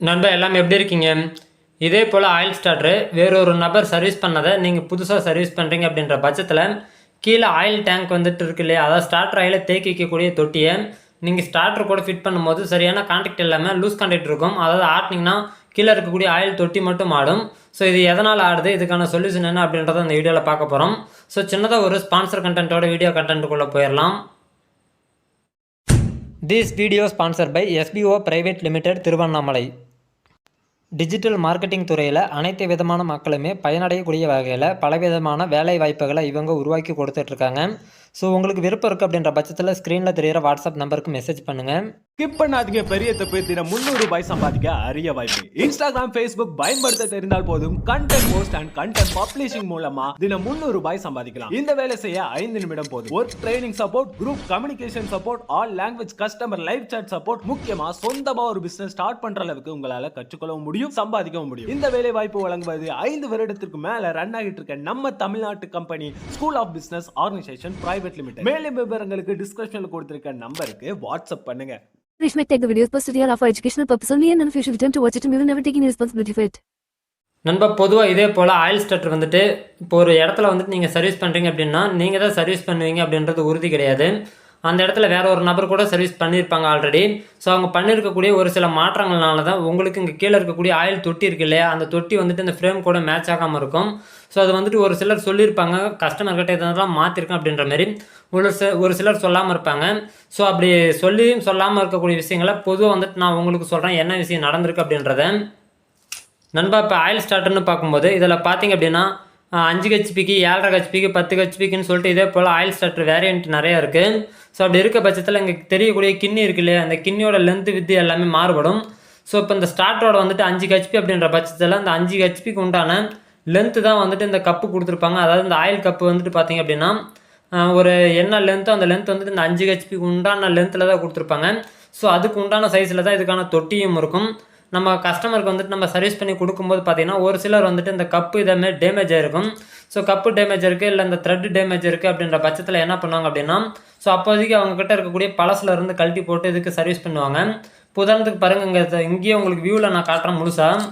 நண்பா எல்லாம் எப்படி இருக்கீங்க? இதே போல் ஆயில் ஸ்டார்ட்ரு வேறொரு நபர் சர்வீஸ் பண்ணதை நீங்கள் புதுசாக சர்வீஸ் பண்ணுறீங்க அப்படின்ற பட்சத்தில் கீழே ஆயில் டேங்க் வந்துட்டு இருக்கு இல்லையா, அதாவது ஸ்டார்டர் ஆயிலை தேக்கி வைக்கக்கூடிய தொட்டியை நீங்கள் ஸ்டார்டர் கூட ஃபிட் பண்ணும்போது சரியான கான்டாக்ட் இல்லாமல் லூஸ் கான்டாக்ட் இருக்கும். அதாவது ஆட்டினீங்கன்னா கீழே இருக்கக்கூடிய ஆயில் தொட்டி மட்டும் ஆடும். ஸோ இது எதனால் ஆடுது, இதுக்கான சொல்யூஷன் என்ன அப்படின்றத இந்த வீடியோவில் பார்க்க போகிறோம். ஸோ சின்னதாக ஒரு ஸ்பான்சர் கண்டென்ட்டோட வீடியோ கண்டென்ட்டுக்குள்ளே போயிடலாம். This video sponsor by SBO private limited Tiruvannamalai. Digital marketing துறையில் அனைத்து விதமான மக்களுமே பயனடையக்கூடிய வகையில் பலவிதமான வேலை வாய்ப்புகளை இவங்க உருவாக்கி கொடுத்துட்ருக்காங்க. ஸோ உங்களுக்கு விருப்பம் இருக்குது அப்படின்ற பட்சத்தில் ஸ்க்ரீனில் தெரிகிற வாட்ஸ்அப் நம்பருக்கு மெசேஜ் பண்ணுங்கள். ஸ்கிப் பண்ணாதீங்க. பெரிய தப்பு. தினம் 300 ரூபாய் சம்பாதிக்க அரிய வாய்ப்பு. இன்ஸ்டாகிராம், ஃபேஸ்புக் பயன்படுத்த தெரிந்தால் போதும். Content post and content publishing மூலமா தினம் 300 ரூபாய் சம்பாதிக்கலாம். இந்த வேலை செய்ய 5 நிமிடம் போதும். Work training support, group communication support, all language customer live chat support, முக்கியமா சொந்தமா ஒரு பிசினஸ் ஸ்டார்ட் பண்ற அளவுக்கு உங்களால கற்றுக்கொள்ளவும் முடியும், சம்பாதிக்கவும் முடியும். இந்த வேலை வாய்ப்பு வழங்குவது 5 வருடத்திற்கு மேல ரன் ஆகிட்டு இருக்க நம்ம தமிழ்நாட்டு company school of business organisation private limited. மேலும் விவரங்களுக்கு டிஸ்கிரிப்ஷன்ல கொடுத்திருக்க நம்பருக்கு வாட்ஸ்அப் பண்ணுங்க. Rich might take the videos posted here are for educational purpose only and if you should attempt to watch it and we will never take any responsibility for it. நண்பா பொதுவாக இதே போல் oil starter வந்துட்டு இப்போ ஒரு இடத்துல வந்துட்டு நீங்கள் service பண்ணுறீங்க அப்படின்னா நீங்கள் தான் சர்வீஸ் பண்ணுவீங்க அப்படின்றது உறுதி கிடையாது. அந்த இடத்துல வேற ஒரு நபர் கூட சர்வீஸ் பண்ணியிருப்பாங்க ஆல்ரெடி. ஸோ அவங்க பண்ணியிருக்கக்கூடிய ஒரு சில மாற்றங்கள்னால தான் உங்களுக்கு இங்கே கீழே இருக்கக்கூடிய ஆயில் தொட்டி இருக்கு இல்லையா, அந்த தொட்டி வந்துட்டு இந்த ஃப்ரேம் கூட மேட்ச் ஆகாமல் இருக்கும். ஸோ அது வந்துட்டு ஒரு சிலர் சொல்லியிருப்பாங்க, கஸ்டமர்கிட்ட இதெல்லாம் மாற்றிருக்கேன் அப்படின்ற மாதிரி. ஒரு சிலர் சொல்லாமல் இருப்பாங்க. ஸோ அப்படி சொல்லியும் சொல்லாமல் இருக்கக்கூடிய விஷயங்களை பொதுவாக வந்துட்டு நான் உங்களுக்கு சொல்கிறேன் என்ன விஷயம் நடந்திருக்கு அப்படின்றத. நண்பா இப்போ ஆயில் ஸ்டார்டர்னு பார்க்கும்போது இதில் பார்த்தீங்க அப்படின்னா 5 ஹெச்பிக்கு 7.5 ஹெச்பிக்கு 10 ஹெச்பிக்குன்னு சொல்லிட்டு இதே போல் ஆயில் ஸ்டார்டர் வேரியன்ட் நிறையா இருக்குது. ஸோ அப்படி இருக்க பட்சத்தில் இங்கே தெரியக்கூடிய கிண்ணி இருக்கு இல்லையா, அந்த கிண்ணியோட லென்த்து வித்து எல்லாமே மாறுபடும். ஸோ இப்போ இந்த ஸ்டார்டரோட வந்துட்டு 5 ஹெச்பி அப்படின்ற பட்சத்தில் அந்த 5 ஹெச்பிக்கு உண்டான லென்த்து தான் வந்துட்டு இந்த கப்பு கொடுத்துருப்பாங்க. அதாவது இந்த ஆயில் கப்பு வந்துட்டு பார்த்தீங்க அப்படின்னா ஒரு என்ன லென்த்தோ அந்த லென்த் வந்துட்டு இந்த 5 ஹெச்பிக்கு உண்டான லென்த்தில் தான் கொடுத்துருப்பாங்க. ஸோ அதுக்கு உண்டான சைஸில் தான் இதுக்கான தொட்டியும் இருக்கும். நம்ம கஸ்டமருக்கு வந்துட்டு நம்ம சர்வீஸ் பண்ணி கொடுக்கும்போது பார்த்தீங்கன்னா ஒரு சிலர் வந்துட்டு இந்த கப்பு இதேமாதிரி டேமேஜ் ஆகிருக்கும். ஸோ கப்பு டேமேஜ் இருக்குது இல்லை இந்த த்ரெட் டேமேஜ் இருக்குது அப்படின்ற பட்சத்தில் என்ன பண்ணுவாங்க அப்படின்னா, ஸோ அப்போதைக்கு அவங்கக்கிட்ட இருக்கக்கூடிய பழசில் இருந்து கழட்டி போட்டு இதுக்கு சர்வீஸ் பண்ணுவாங்க. உதாரணத்துக்கு பாருங்கள், இங்கேயே உங்களுக்கு வியூவில் நான் காட்டுறேன் முழுசாக.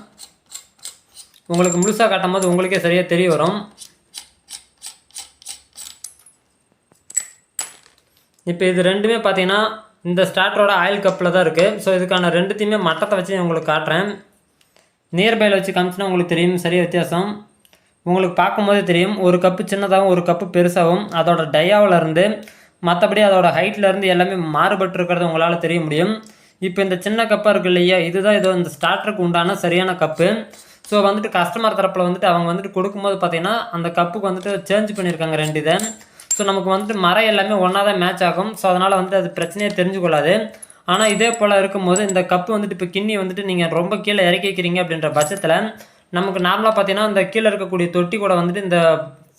உங்களுக்கு முழுசாக காட்டும் போது உங்களுக்கே சரியாக தெரிய வரும். இப்போ இது ரெண்டுமே பார்த்தீங்கன்னா இந்த ஸ்டார்டரோட ஆயில் கப்பில் தான் இருக்குது. ஸோ இதுக்கான ரெண்டுத்தையுமே மட்டத்தை வச்சு உங்களுக்கு காட்டுறேன். நியர்பையில் வச்சு காமிச்சுன்னா உங்களுக்கு தெரியும் சரியாக வித்தியாசம். உங்களுக்கு பார்க்கும்போதே தெரியும், ஒரு கப்பு சின்னதாகவும் ஒரு கப்பு பெருசாகவும் அதோட டயாவிலேருந்து மற்றபடி அதோட ஹைட்லேருந்து எல்லாமே மாறுபட்டு இருக்கிறது உங்களால் தெரிய முடியும். இப்போ இந்த சின்ன கப்பாக இருக்குது இல்லையா, இதுதான் இதோ இந்த ஸ்டார்டருக்கு உண்டான சரியான கப்பு. ஸோ வந்துட்டு கஸ்டமர் தரப்பில் வந்துட்டு அவங்க வந்துட்டு கொடுக்கும்போது பார்த்தீங்கன்னா அந்த கப்புக்கு வந்துட்டு சேஞ்ச் பண்ணியிருக்காங்க 2 இதை. ஸோ நமக்கு வந்துட்டு மரம் எல்லாமே ஒன்றா தான் மேட்ச் ஆகும். ஸோ அதனால் வந்துட்டு அது பிரச்சனையே தெரிஞ்சு கொள்ளாது. ஆனால் இதே போல் இருக்கும்போது இந்த கப்பு வந்துட்டு இப்போ கிண்ணி வந்துட்டு நீங்கள் ரொம்ப கீழே இறக்கி வைக்கிறீங்க அப்படின்ற பட்சத்தில் நமக்கு நார்மலாக பார்த்தீங்கன்னா இந்த கீழே இருக்கக்கூடிய தொட்டி கூட வந்துட்டு இந்த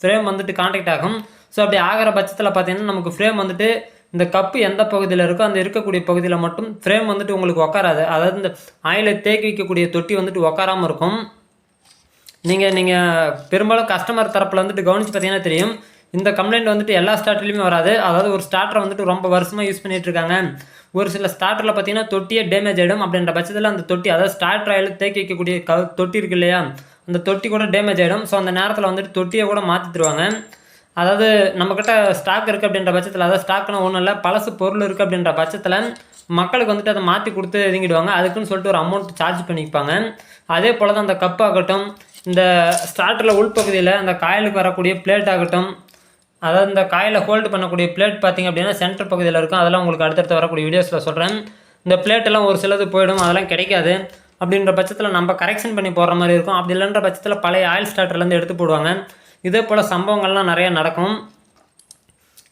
ஃப்ரேம் வந்துட்டு கான்டாக்ட் ஆகும். ஸோ அப்படி ஆகிற பட்சத்தில் பார்த்தீங்கன்னா நமக்கு ஃப்ரேம் வந்துட்டு இந்த கப்பு எந்த பகுதியில் இருக்கோ அந்த இருக்கக்கூடிய பகுதியில் மட்டும் ஃப்ரேம் வந்துட்டு உங்களுக்கு உட்காராது. அதாவது இந்த ஆயிலை தேக்கி வைக்கக்கூடிய தொட்டி வந்துட்டு உட்காராமல் இருக்கும். நீங்கள் பெரும்பாலும் கஸ்டமர் தரப்பில் வந்துட்டு கவனித்து பார்த்தீங்கன்னா தெரியும், இந்த கம்ப்ளைண்ட் வந்துட்டு எல்லா ஸ்டார்டர்லையுமே வராது. அதாவது ஒரு ஸ்டார்டரை வந்துட்டு ரொம்ப வருஷமாக யூஸ் பண்ணிகிட்டு இருக்காங்க. ஒரு சில ஸ்டார்டரில் பார்த்தீங்கன்னா தொட்டியே டேமேஜ் ஆகிடும். அப்படின்ற பட்சத்தில் அந்த தொட்டி, அதாவது ஸ்டார்டர் ஆயில் தேக்கி வைக்கக்கூடிய தொட்டி இருக்கு இல்லையா, அந்த தொட்டி கூட டேமேஜ் ஆகிடும். ஸோ அந்த நேரத்தில் வந்துட்டு தொட்டியை கூட மாற்றி தருவாங்க. அதாவது நம்மக்கிட்ட ஸ்டாக் இருக்குது அப்படின்ற பட்சத்தில், அதாவது ஸ்டாக்னா ஒன்றும் இல்லை, பழசு பொருள் இருக்குது அப்படின்ற பட்சத்தில் மக்களுக்கு வந்துட்டு அதை மாற்றி கொடுத்து இறங்கிடுவாங்க. அதுக்குன்னு சொல்லிட்டு ஒரு அமௌண்ட் சார்ஜ் பண்ணிப்பாங்க. அதே போல் தான் அந்த கப் ஆகட்டும், இந்த ஸ்டார்டரில் உள்பகுதியில் அந்த காயிலுக்கு வரக்கூடிய பிளேட் ஆகட்டும், அதாவது இந்த காயில் ஹோல்டு பண்ணக்கூடிய பிளேட் பார்த்திங்க அப்படின்னா சென்டர் பகுதியில் இருக்கும். அதெல்லாம் உங்களுக்கு அடுத்தடுத்து வரக்கூடிய வீடியோஸில் சொல்கிறேன். இந்த பிளேட்டெல்லாம் ஒரு சிலது போயிடும், அதெல்லாம் கிடைக்காது. அப்படின்ற பட்சத்தில் நம்ம கரெக்ஷன் பண்ணி போடுற மாதிரி இருக்கும். அப்படி இல்லைன்ற பட்சத்தில் பழைய ஆயில் ஸ்டார்டர்லேருந்து எடுத்து போடுவாங்க. இதே போல் சம்பவங்கள்லாம் நிறையா நடக்கும்.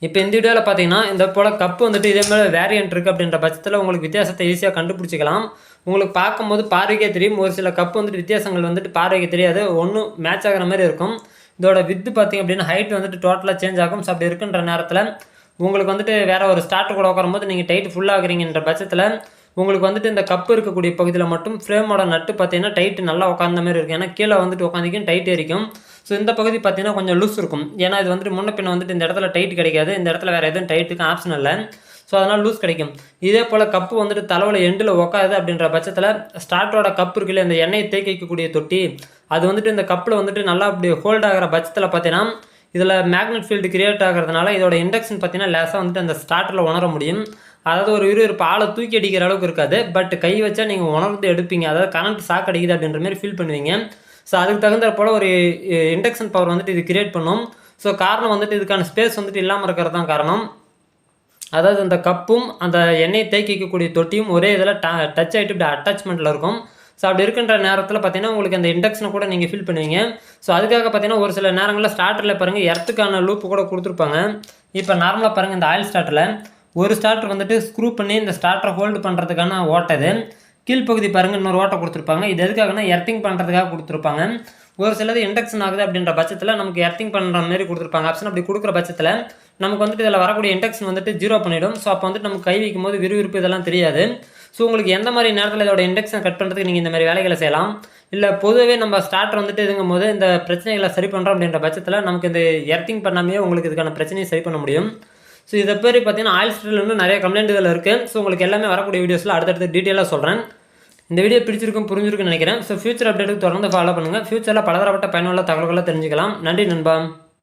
இப்போ இந்த வீடியோவில் பார்த்தீங்கன்னா இந்த போல் கப்பு வந்துட்டு இதே மாதிரி வேரியன்ட் இருக்குது அப்படின்ற பட்சத்தில் உங்களுக்கு வித்தியாசத்தை ஈஸியாக கண்டுபிடிச்சிக்கலாம். உங்களுக்கு பார்க்கும்போது பார்வைக்கே தெரியும். ஒரு சில கப்பு வந்துட்டு வித்தியாசங்கள் வந்துட்டு பார்வைக்கு தெரியாது, ஒன்றும் மேட்ச் ஆகிற மாதிரி இருக்கும். இதோட வித்து பார்த்திங்க அப்படின்னா ஹைட் வந்துட்டு டோட்டலாக சேஞ்ச் ஆகும். ஸோ அப்படி இருக்குன்ற நேரத்தில் உங்களுக்கு வந்துட்டு வேறு ஒரு ஸ்டார்டர் கூட உட்காரும்போது நீங்கள் டைட் ஃபுல்லாகிறீங்கன்ற பட்சத்தில் உங்களுக்கு வந்துட்டு இந்த கப்பு இருக்கக்கூடிய பகுதியில் மட்டும் ஃப்ரேமோட நட்டு பார்த்தீங்கன்னா டைட்டு நல்லா உட்காந்த மாதிரி இருக்கும். ஏன்னா கீழே வந்துட்டு உட்காந்திக்கும் டைட் எரிக்கும். ஸோ இந்த பகுதி பார்த்தீங்கன்னா கொஞ்சம் லூஸ் இருக்கும். ஏன்னா இது வந்துட்டு முன்ன பின்ன வந்துட்டு இந்த இடத்துல டைட் கிடைக்காது. இந்த இடத்துல வேறு எதுவும் டைட்டுக்கு ஆப்ஷன் இல்லை. ஸோ ஸோ அதனால் லூஸ் கிடைக்கும். இதே போல் கப்பு வந்துட்டு தலைவலி எண்டில் உக்காது அப்படின்ற பட்சத்தில் ஸ்டார்டரோட கப்பு இருக்குல்ல, இந்த எண்ணெயை தேக்கி வைக்கக்கூடிய தொட்டி, அது வந்துட்டு இந்த கப்பில் வந்துட்டு நல்லா அப்படி ஹோல்ட் ஆகிற பட்சத்தில் பார்த்தீங்கன்னா இதில் மேக்னெட் ஃபீல்டு கிரியேட் ஆகிறதுனால இதோட இண்டக்ஷன் பார்த்தீங்கன்னா லேசாக வந்துட்டு அந்த ஸ்டார்டரில் உணர முடியும். அதாவது ஒரு இருப்பு ஆளை தூக்கி அடிக்கிற அளவுக்கு இருக்காது, பட் கை வச்சா நீங்கள் உணர்ந்து எடுப்பீங்க. அதாவது கரண்ட் ஷாக் அடிக்குது அப்படின்ற மாதிரி ஃபீல் பண்ணுவீங்க. ஸோ அதுக்கு தகுந்த போல் ஒரு இண்டக்ஷன் பவர் வந்துட்டு இது கிரியேட் பண்ணும். ஸோ காரணம் வந்துட்டு இதுக்கான ஸ்பேஸ் வந்துட்டு இல்லாமல் இருக்கிறது தான் காரணம். அதாவது அந்த கப்பும் அந்த எண்ணெயை தேக்கிக்கக்கூடிய தொட்டியும் ஒரே இதில் டச் ஆகிட்டு இப்படி அட்டாச்மெண்ட்டில் இருக்கும். ஸோ அப்படி இருக்கின்ற நேரத்தில் பார்த்தீங்கன்னா உங்களுக்கு அந்த இண்டக்ஷனை கூட நீங்கள் ஃபீல் பண்ணுவீங்க. ஸோ அதுக்காக பார்த்தீங்கன்னா ஒரு சில நேரங்களில் ஸ்டார்டரில் பாருங்கள் எர்த்துக்கான லூப்பு கூட கொடுத்துருப்பாங்க. இப்போ நார்மலாக பாருங்கள் இந்த ஆயில் ஸ்டார்டரில் ஒரு ஸ்டார்டர் வந்துட்டு ஸ்க்ரூ பண்ணி இந்த ஸ்டார்டரை ஹோல்டு பண்ணுறதுக்கான ஓட்டை இது. கீழ்ப்பகுதி பாருங்கள் இன்னொரு ஓட்டை கொடுத்துருப்பாங்க. இது எதுக்காகனா எர்த்திங் பண்ணுறதுக்காக கொடுத்துருப்பாங்க. ஒரு சிலது இண்டக்ஷன் ஆகுது அப்படின்ற பட்சத்தில் நமக்கு எர்த்திங் பண்ணுற மாதிரி கொடுத்துருப்பாங்க ஆப்ஷன். அப்படி கொடுக்குற பட்சத்தில் நமக்கு வந்துட்டு இதில் வரக்கூடிய இண்டக்ஷன் வந்துட்டு 0 பண்ணிவிடும். ஸோ அப்போ வந்துட்டு நமக்கு கை வைக்கும் போது விறுவிறுப்பு இதெல்லாம் தெரியாது. ஸோ உங்களுக்கு எந்த மாதிரி நேரத்தில் இதோட இண்டக்ஷன் கட் பண்ணுறதுக்கு நீங்கள் இந்த மாதிரி வேலைகளை செய்யலாம். இல்லை பொதுவே நம்ம ஸ்டார்டர் வந்துட்டு இதுங்கும் போது இந்த பிரச்சனைகளை சரி பண்ணுறோம் அப்படின்ற பட்சத்தில் நமக்கு இந்த எர்த்திங் பண்ணாமே உங்களுக்கு இதுக்கான பிரச்சனையை சரி பண்ண முடியும். ஸோ இதை பேர் பார்த்தீங்கன்னா ஆயில் ஸ்டார்டர்ல இன்னும் நிறைய கம்ப்ளைண்ட் இதில் இருக்குது. ஸோ உங்களுக்கு எல்லாமே வரக்கூடிய வீடியோஸில் அடுத்தடுத்து டீட்டெயிலாக சொல்கிறேன். இந்த வீடியோ பிடிச்சிருக்கும் புரிஞ்சிருக்குன்னு நினைக்கிறேன். ஸோ ஃபியூச்சர் அப்டேட்டுக்கு தொடர்ந்து ஃபாலோ பண்ணுங்கள். ஃபியூச்சரில் பலதரப்பட்ட பயனுள்ள தகவல்களை தெரிஞ்சுக்கலாம். நன்றி நண்பா.